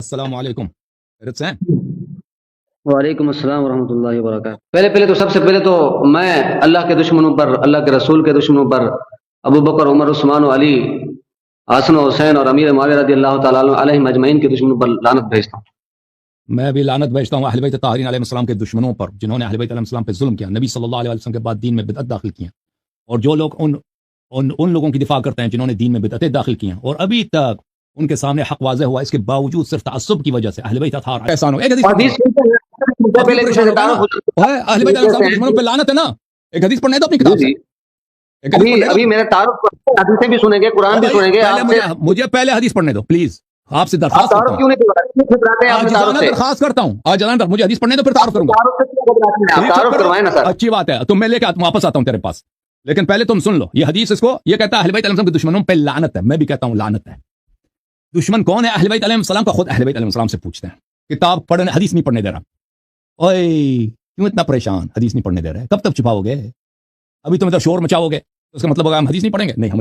السلام علیکم، خیریت سے ہیں؟ وعلیکم السلام ورحمۃ اللہ وبرکاتہ۔ پہلے تو سب سے پہلے تو میں اللہ کے دشمنوں پر، اللہ کے رسول کے دشمنوں پر، ابو بکر، عمر، عثمان و علی، حسن و حسین اور امیر معاویہ رضی اللہ تعالیٰ علیہم اجمعین کے دشمنوں پر لعنت بھیجتا ہوں۔ میں بھی لعنت بھیجتا ہوں اہل بیت طاہرین علیہ السلام کے دشمنوں پر، جنہوں نے اہل بیت علیہ السلام پہ ظلم کیا، نبی صلی اللہ علیہ وسلم کے بعد دین میں بدعت داخل کی ہیں، اور جو لوگ ان لوگوں کی دفاع کرتے ہیں جنہوں نے دین میں بدعتیں داخل کی ہیں، اور ابھی تک ان کے سامنے حق واضح ہوا، اس کے باوجود صرف تعصب کی وجہ سے اہل بیت اطہار احسان ہو۔ ایک حدیث پہلے اہل بیت علیہ السلام کے دشمنوں پہ لعنت ہے نا، ایک حدیث پڑھنے دو اپنی کتاب سے، ایک حدیث پڑھنے دو۔ ابھی میرے تعارف حدیثیں بھی سنیں گے، قرآن بھی سنیں گے۔ مجھے پہلے حدیث پڑھنے دو پلیز، آپ سے درخواست کرتا ہوں، کیوں نہیں درخواست کرتا ہوں، آج جانا مجھے حدیث پڑھنے دو، پھر تعارف کروں گا۔ تعارف کروائیں نا سر۔ اچھی بات ہے، تو میں لے کے واپس آتا ہوں تیرے پاس، لیکن پہلے تم سن لو یہ حدیث۔ اس کو یہ کہتا ہے اہل بیت علیہ السلام کے دشمنوں پہ لعنت ہے، میں بھی کہتا ہوں لعنت ہے۔ دشمن کون ہے اہل بیت علیہ السلام کا؟ خود اہل بیت علیہ السلام سے پوچھتے ہیں۔ کتاب پڑھنے، حدیث نہیں پڑھنے دے رہا۔ اوئے کیوں اتنا پریشان؟ حدیث نہیں پڑھنے دے رہے، کب تک چھپاؤ گے؟ ابھی تم ادھر شور مچاؤ گے، اس کا مطلب ہوگا ہم حدیث نہیں پڑھیں گے؟ نہیں، ہم